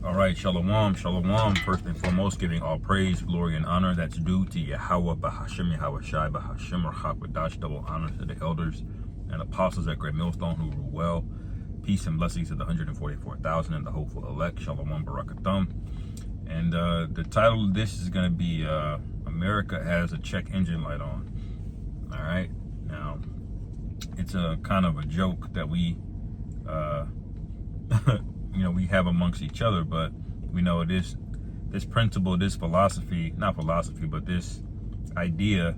All right, shalom, shalom. First and foremost, giving all praise, glory, and honor that's due to Yahweh, Bahashim, Yahweh Shai, Bahashim, Rachakwadash, double honor to the elders and apostles at Great Millstone who rule well. Peace and blessings to the 144,000 and the hopeful elect. Shalom, Barakathum. And the title of this is going to be America Has a Check Engine Light On. All right. Now, it's a kind of a joke that we we have amongst each other, but we know this principle, this philosophy, not philosophy, but this idea,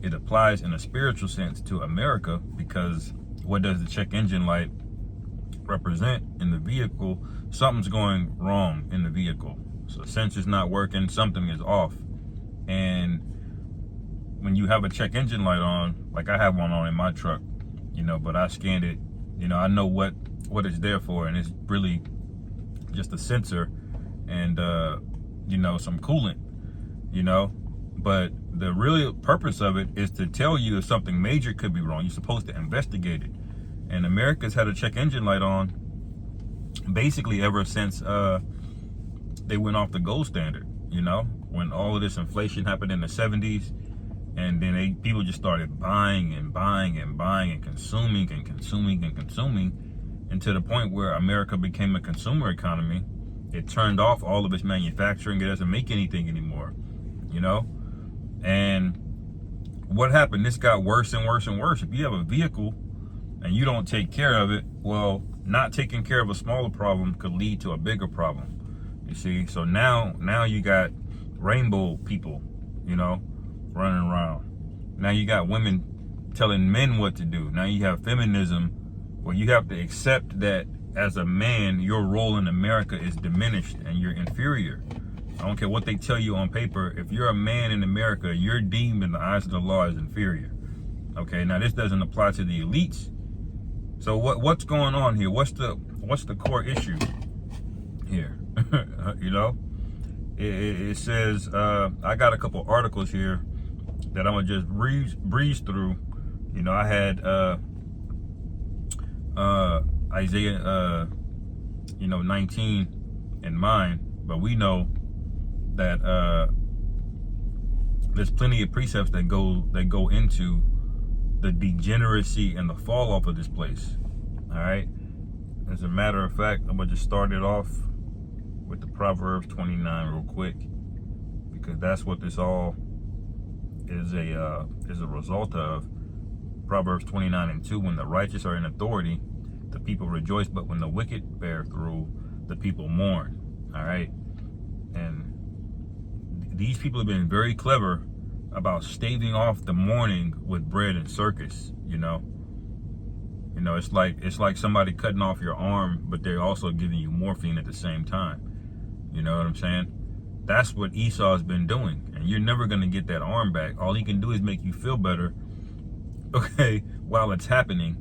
it applies in a spiritual sense to America, because what does the check engine light represent in the vehicle? Something's going wrong in the vehicle. So sensor's not working, something is off. And when you have a check engine light on, like I have one on in my truck, but I scanned it, I know what it's there for, and it's really just a sensor and some coolant, but the real purpose of it is to tell you if something major could be wrong. You're supposed to investigate it. And America's had a check engine light on basically ever since they went off the gold standard, when all of this inflation happened in the 70s. And then people just started buying and buying and buying and consuming and consuming and consuming, and to the point where America became a consumer economy. It turned off all of its manufacturing. It doesn't make anything anymore, And what happened? This got worse and worse and worse. If you have a vehicle and you don't take care of it, well, not taking care of a smaller problem could lead to a bigger problem. You see? So now you got rainbow people, running around. Now you got women telling men what to do. Now you have feminism, where you have to accept that as a man, your role in America is diminished and you're inferior. I don't care what they tell you on paper. If you're a man in America, you're deemed in the eyes of the law as inferior. Okay, now this doesn't apply to the elites. So what's going on here? What's the core issue here? It says, I got a couple articles here that I'm gonna just breeze through. I had Isaiah 19 in mind, but we know that there's plenty of precepts that go into the degeneracy and the fall off of this place. All right. As a matter of fact, I'm gonna just start it off with the Proverbs 29 real quick, because that's what this all is a result of. Proverbs 29:2, when the righteous are in authority, the people rejoice, but when the wicked bear through, the people mourn. All right. And these people have been very clever about staving off the mourning with bread and circus. It's like somebody cutting off your arm, but they're also giving you morphine at the same time. You know what I'm saying? That's what Esau's been doing, and you're never going to get that arm back. All he can do is make you feel better, okay, while it's happening,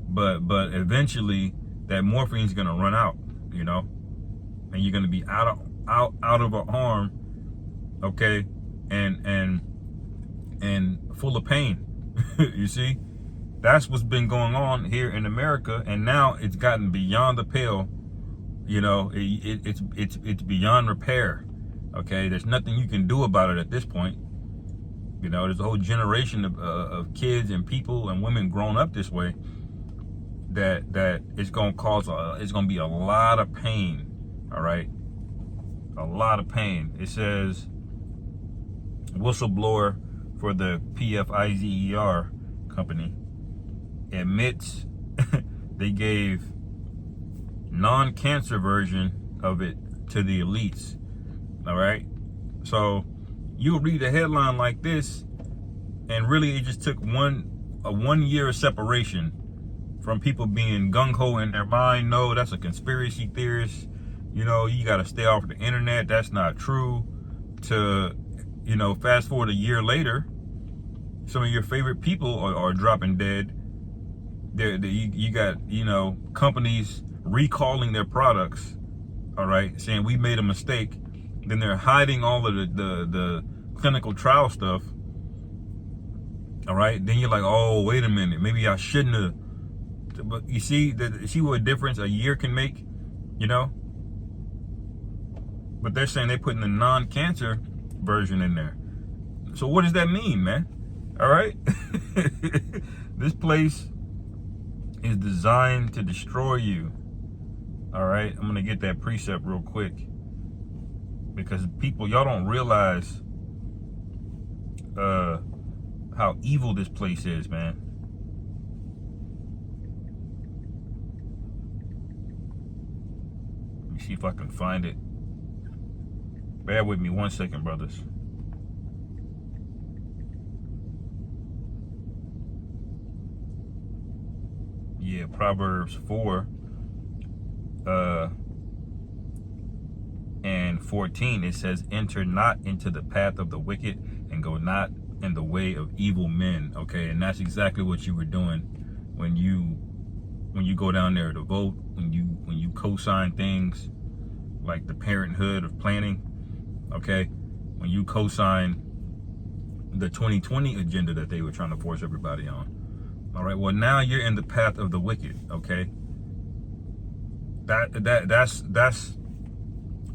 but eventually that morphine's going to run out, and you're going to be out of an arm, okay, and full of pain. You see, that's what's been going on here in America, and now it's gotten beyond the pale. It's beyond repair. Okay, there's nothing you can do about it at this point. There's a whole generation of kids and people and women grown up this way that it's gonna it's gonna be a lot of pain. All right, a lot of pain. It says whistleblower for the PFIZER company admits they gave non-cancer version of it to the elites. All right, so you'll read a headline like this, and really it just took a 1 year of separation from people being gung-ho in their mind. No, that's a conspiracy theorist. You got to stay off the internet. That's not true. To, fast forward a year later, some of your favorite people are dropping dead. You got, companies recalling their products. All right, saying we made a mistake. Then they're hiding all of the clinical trial stuff. All right, then you're like, oh, wait a minute, maybe I shouldn't have. But you see what difference a year can make, but they're saying they're putting the non-cancer version in there. So what does that mean, man? All right. This place is designed to destroy you. All right. I'm going to get that precept real quick, because people, y'all don't realize how evil this place is, man. Let me see if I can find it. Bear with me 1 second, brothers. Yeah, Proverbs 4 and 14, it says, enter not into the path of the wicked, and go not in the way of evil men. Okay, and that's exactly what you were doing when you go down there to vote, when you co-sign things like the Parenthood of Planning. Okay, when you co-sign the 2020 agenda that they were trying to force everybody on. All right, well, now you're in the path of the wicked. Okay, that's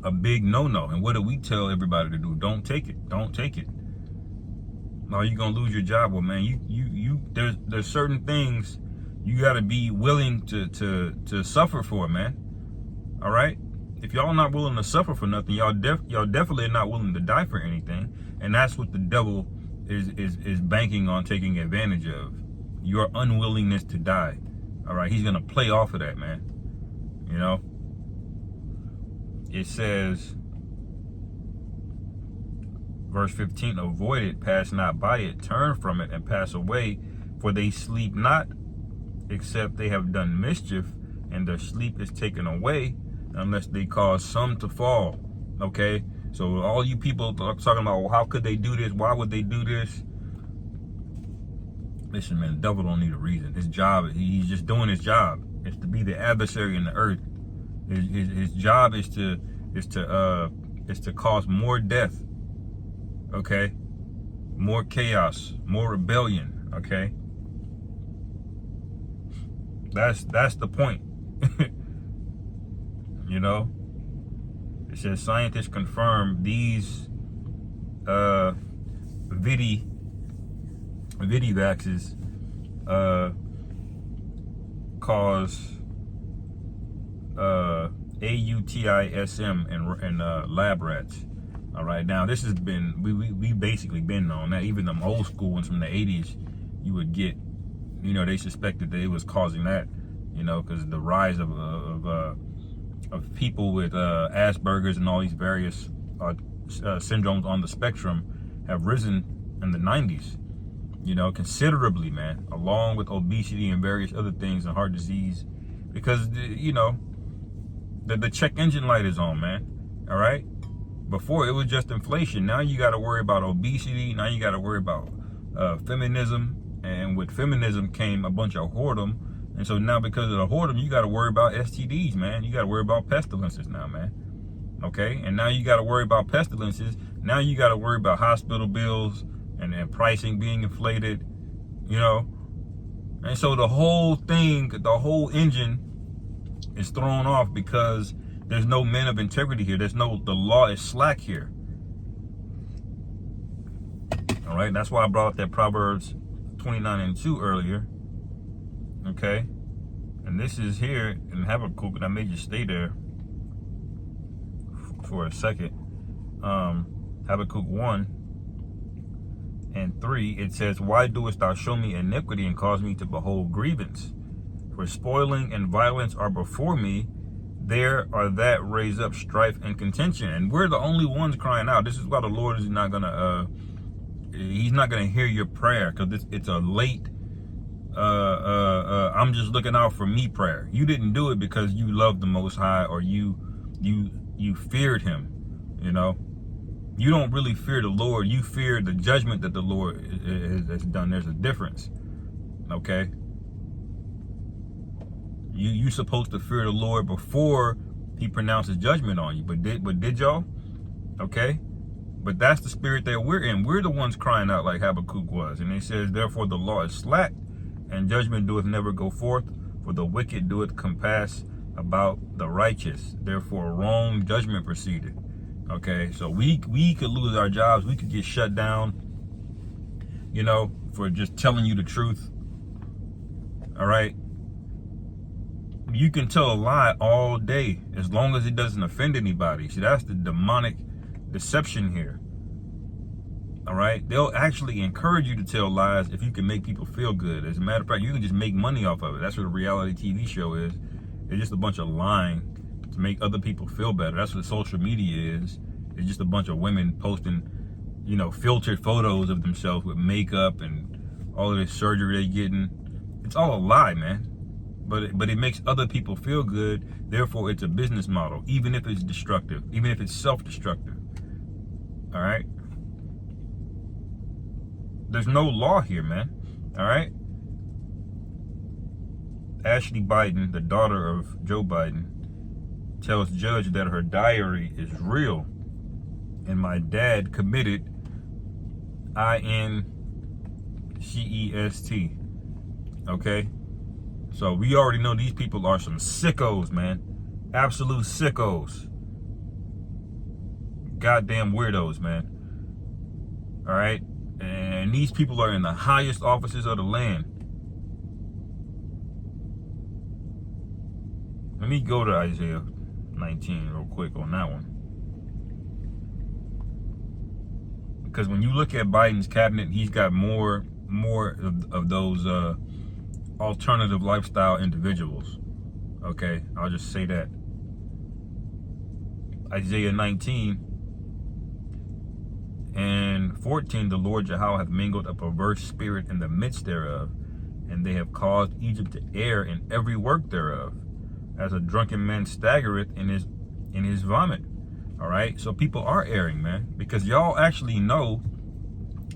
a big no-no. And what do we tell everybody to do? Don't take it. Don't take it. No, you're gonna lose your job. Well, man, there's certain things you got to be willing to suffer for, man. All right. If y'all not willing to suffer for nothing, y'all definitely not willing to die for anything. And that's what the devil is banking on taking advantage of. Your unwillingness to die. All right. He's gonna play off of that, man. You know. It says, verse 15, avoid it, pass not by it, turn from it, and pass away, for they sleep not, except they have done mischief, and their sleep is taken away, unless they cause some to fall. Okay, so all you people talking about, well, how could they do this? Why would they do this? Listen, man, the devil don't need a reason. His job, he's just doing his job. It's to be the adversary in the earth. His job is to cause more death. Okay, more chaos, more rebellion. Okay, that's the point. You know, it says scientists confirm these vidivaxes cause AUTISM in lab rats. All right, now this has been, we basically been on that. Even them old school ones from the 80s, you would get, you know, they suspected that it was causing that, you know, because the rise of people with Asperger's and all these various syndromes on the spectrum have risen in the 90s, you know, considerably, man, along with obesity and various other things and heart disease, because, you know, the check engine light is on, man. All right. Before it was just inflation. Now you got to worry about obesity. Now you got to worry about feminism. And with feminism came a bunch of whoredom. And so now because of the whoredom, you got to worry about STDs, man. You got to worry about pestilences now, man. Okay. And now you got to worry about pestilences. Now you got to worry about hospital bills and pricing being inflated, you know. And so the whole thing, the whole engine is thrown off because there's no men of integrity here. The law is slack here. All right, that's why I brought up that Proverbs 29:2 earlier. Okay, and this is here in Habakkuk, and I made you stay there for a second. Habakkuk 1:3, it says, why doest thou show me iniquity and cause me to behold grievance? For spoiling and violence are before me, there are that raise up strife and contention. And we're the only ones crying out. This is why the Lord is not gonna he's not gonna hear your prayer, because it's a late I'm just looking out for me prayer. You didn't do it because you loved the Most High, or you feared him. You know, you don't really fear the Lord. You fear the judgment that the Lord has done. There's a difference. Okay. You supposed to fear the Lord before he pronounces judgment on you. But did y'all? Okay. But that's the spirit that we're in. We're the ones crying out like Habakkuk was. And it says, therefore the law is slack, and judgment doeth never go forth, for the wicked doeth compass about the righteous. Therefore wrong judgment proceeded. Okay, so we could lose our jobs. We could get shut down, you know, for just telling you the truth. All right. You can tell a lie all day as long as it doesn't offend anybody. See, that's the demonic deception here. All right. They'll actually encourage you to tell lies if you can make people feel good. As a matter of fact, you can just make money off of it. That's what a reality TV show is. It's just a bunch of lying to make other people feel better. That's what social media is. It's just a bunch of women posting, you know, filtered photos of themselves with makeup and all of this surgery they're getting. It's all a lie, man. But it makes other people feel good. Therefore, it's a business model, even if it's destructive, even if it's self-destructive. All right. There's no law here, man. All right. Ashley Biden, the daughter of Joe Biden, tells judge that her diary is real, and my dad committed incest. Okay. So we already know these people are some sickos, man. Absolute sickos. Goddamn weirdos, man. All right. And these people are in the highest offices of the land. Let me go to Isaiah 19 real quick on that one. Because when you look at Biden's cabinet, he's got more of those alternative lifestyle individuals. Okay, I'll just say that. Isaiah 19 and 14, the Lord Jehovah hath mingled a perverse spirit in the midst thereof, and they have caused Egypt to err in every work thereof, as a drunken man staggereth in his vomit. All right, so people are erring, man, because y'all actually know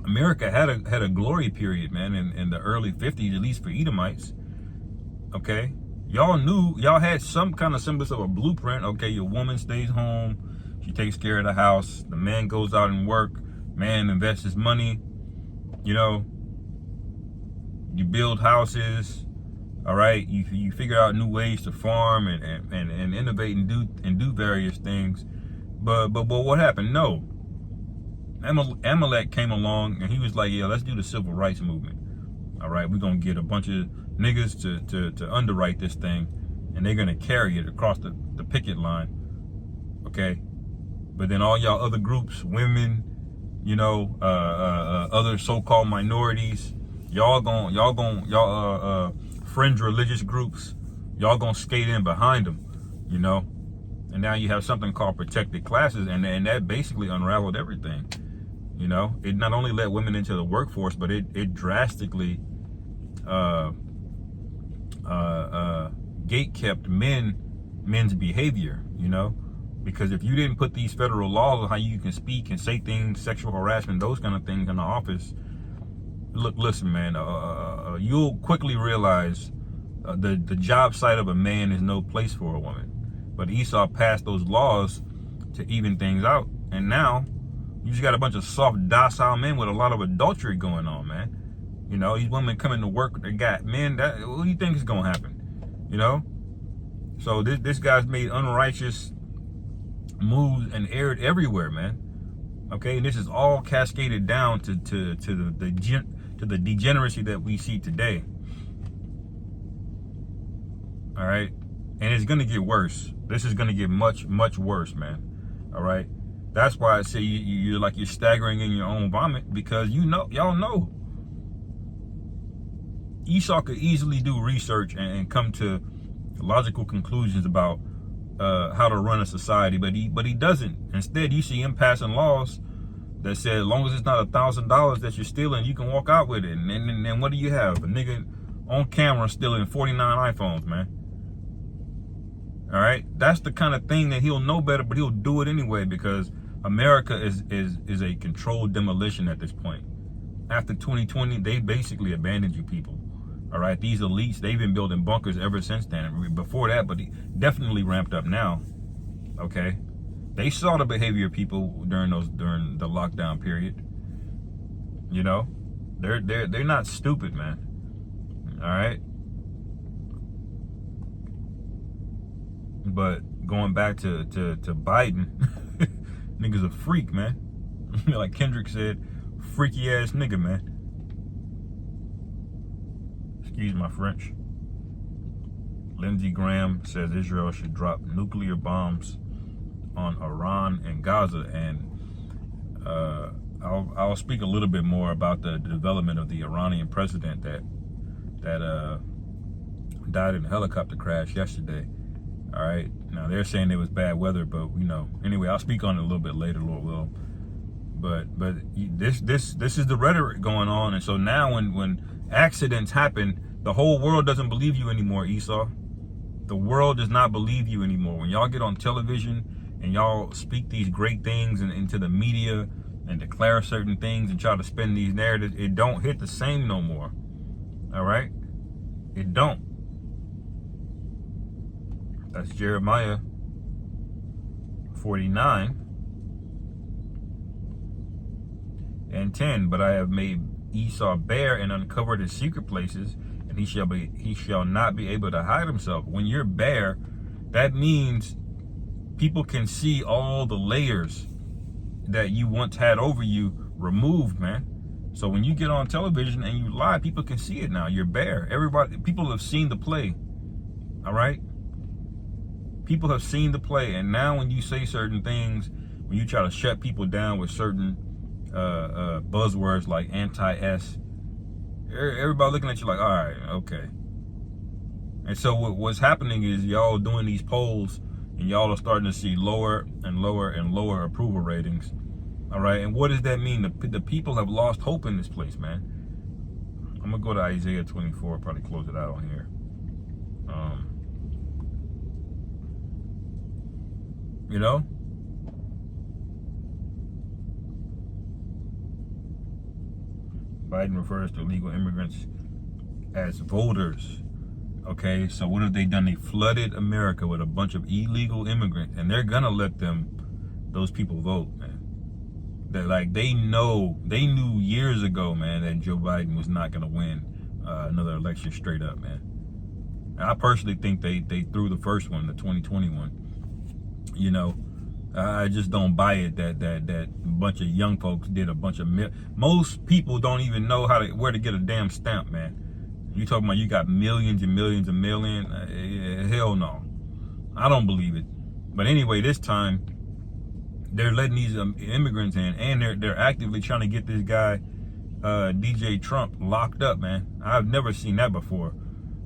America had a glory period, man, in the early 50s, at least for Edomites. Okay, y'all knew, y'all had some kind of semblance of a blueprint. Okay, your woman stays home, she takes care of the house, the man goes out and work, man invests his money, you know, you build houses. All right, you figure out new ways to farm and innovate and do various things. But what happened? No. Amalek came along and he was like, yeah, let's do the civil rights movement. All right, we're gonna get a bunch of niggas to underwrite this thing, and they're gonna carry it across the picket line. Okay, but then all y'all other groups, women, you know, other so-called minorities, y'all fringe religious groups, y'all gonna skate in behind them, you know. And now you have something called protected classes, and that basically unraveled everything. You know, it not only let women into the workforce, but it drastically gate-kept men's behavior, you know, because if you didn't put these federal laws on how you can speak and say things, sexual harassment, those kind of things in the office, listen, man, you'll quickly realize the job site of a man is no place for a woman. But Esau passed those laws to even things out, and now you just got a bunch of soft, docile men with a lot of adultery going on, man. You know, these women coming to work, they got men. What do you think is gonna happen? You know, so this guy's made unrighteous moves and erred everywhere, man. Okay, and this is all cascaded down to the degeneracy that we see today. All right, and it's gonna get worse. This is gonna get much worse, man. All right, that's why I say you're like you're staggering in your own vomit, because y'all know Esau could easily do research and come to logical conclusions about how to run a society, but he doesn't. Instead, you see him passing laws that said as long as it's not $1,000 that you're stealing, you can walk out with it. And what do you have? A nigga on camera stealing 49 iPhones, man. All right, that's the kind of thing that he'll know better, but he'll do it anyway, because America is a controlled demolition at this point. After 2020, they basically abandoned you people. All right, these elites, they've been building bunkers ever since then. Before that, but definitely ramped up now. Okay, they saw the behavior of people during the lockdown period. You know, they're not stupid, man. All right. But going back to Biden, Nigga's a freak, man. Like Kendrick said, freaky ass nigga, man. Excuse my French. Lindsey Graham says Israel should drop nuclear bombs on Iran and Gaza, and I'll speak a little bit more about the development of the Iranian president that died in a helicopter crash yesterday. All right, now they're saying it was bad weather, but anyway, I'll speak on it a little bit later, Lord will. But this is the rhetoric going on, and so now when accidents happen, the whole world doesn't believe you anymore, Esau. The world does not believe you anymore. When y'all get on television and y'all speak these great things into the media and declare certain things and try to spin these narratives, it don't hit the same no more. All right? It don't. That's Jeremiah 49:10. But I have made Esau bare and uncovered his secret places, and he shall not be able to hide himself. When you're bare, that means people can see all the layers that you once had over you removed, man. So when you get on television and you lie, people can see it now. You're bare. People have seen the play. All right? People have seen the play, and now when you say certain things, when you try to shut people down with certain buzzwords like anti-S, everybody looking at you like, all right, okay. And so what's happening is y'all doing these polls, and y'all are starting to see lower and lower and lower approval ratings. All right, and what does that mean? The people have lost hope in this place, man. I'm gonna go to Isaiah 24, probably close it out on here. Biden refers to illegal immigrants as voters. Okay, so what have they done? They flooded America with a bunch of illegal immigrants, and they're gonna let those people vote, man. They knew years ago, man, that Joe Biden was not gonna win another election straight up, man. And I personally think they threw the first one, the 2021. I just don't buy it that a bunch of young folks did a bunch of most people don't even know where to get a damn stamp, man. You talking about you got millions and millions and millions? Hell no, I don't believe it. But anyway, this time they're letting these immigrants in, and they're actively trying to get this guy DJ Trump locked up, man. I've never seen that before.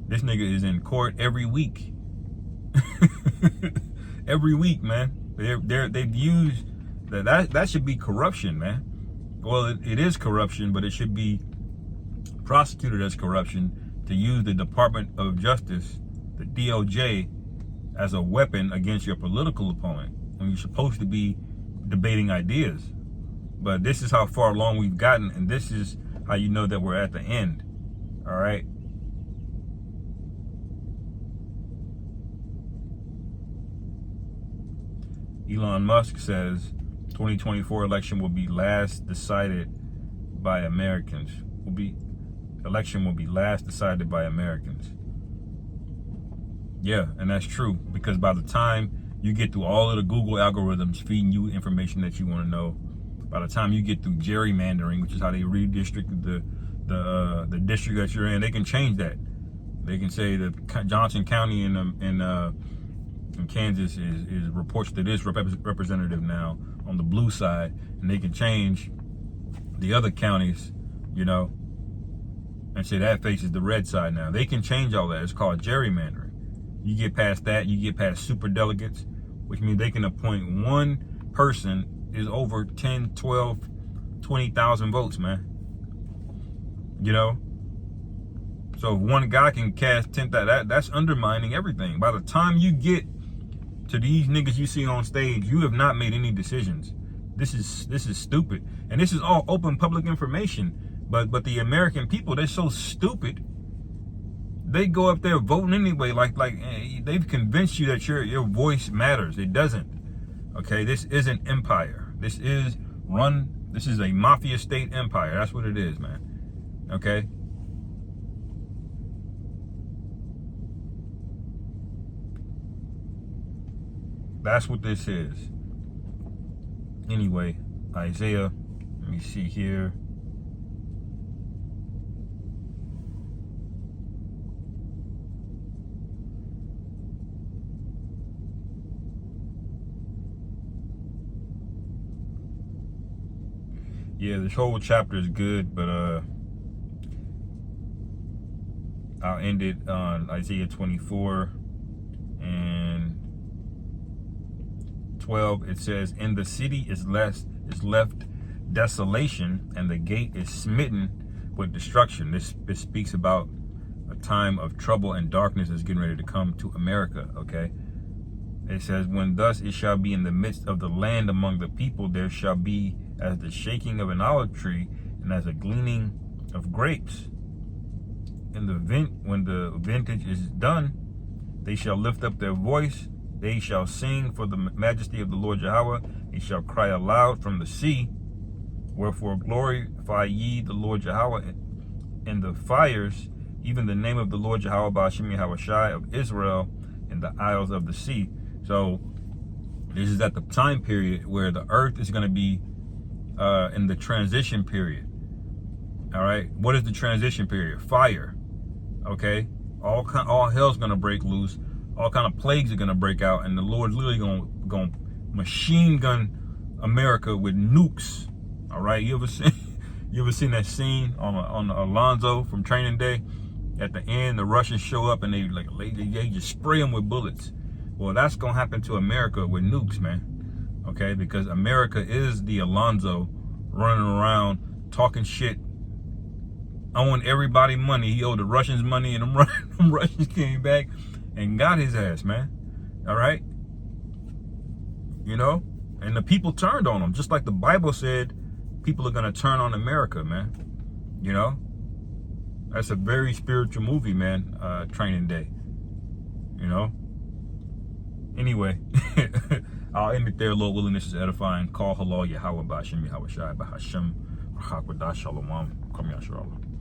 This nigga is in court every week. Every week, man. They've used that should be corruption, man. Well, it is corruption, but it should be prosecuted as corruption to use the Department of Justice, the DOJ, as a weapon against your political opponent when you're supposed to be debating ideas. But this is how far along we've gotten, and this is how you know that we're at the end. All right. Elon Musk says 2024 election will be last decided by Americans. Election will be last decided by Americans. Yeah, and that's true, because by the time you get through all of the Google algorithms feeding you information that you want to know, by the time you get through gerrymandering, which is how they redistrict the district that you're in, they can change that. They can say that Johnson County in Kansas is reports to this representative now on the blue side, and they can change the other counties, and say that faces the red side now. They can change all that. It's called gerrymandering. You get past that, you get past super delegates, which means they can appoint one person is over 10, 12, 20,000 votes, man. So if one guy can cast 10,000, that's undermining everything. By the time you get to these niggas you see on stage, you have not made any decisions. This is stupid. And this is all open public information. But the American people, they're so stupid. They go up there voting anyway, like they've convinced you that your voice matters. It doesn't. Okay, this isn't empire. This is a mafia state empire. That's what it is, man. Okay? That's what this is. Anyway, Isaiah, let me see here. Yeah, this whole chapter is good, but I'll end it on Isaiah 24 and 12. It says, "And the city is left desolation, and the gate is smitten with destruction." This speaks about a time of trouble and darkness is getting ready to come to America. Okay. It says, "When thus it shall be in the midst of the land among the people, there shall be as the shaking of an olive tree, and as a gleaning of grapes. When the vintage is done, they shall lift up their voice. They shall sing for the majesty of the Lord Yahweh. They shall cry aloud from the sea. Wherefore glorify ye the Lord Yahweh in the fires, even the name of the Lord Yahweh Ba'ashem Yahweh Shai of Israel in the isles of the sea." So this is at the time period where the earth is going to be in the transition period. All right. What is the transition period? Fire. Okay. All hell's going to break loose. All kind of plagues are going to break out, and the Lord's literally going to machine gun America with nukes. All right. You ever seen that scene on Alonzo from Training Day? At the end, the Russians show up and they just spray them with bullets. Well, that's going to happen to America with nukes, man. Okay, because America is the Alonzo running around talking shit, owing everybody money. He owed the Russians money, and them Russians came back and got his ass, man. All right? You know? And the people turned on him. Just like the Bible said, people are going to turn on America, man. You know? That's a very spiritual movie, man, Training Day. You know? Anyway, I'll end it there. Lord willing, this is edifying. Call halal Yahweh Ba'ashem Yahweh Shai Ba'ashem Rachak Shalom. Kam Yasharallah.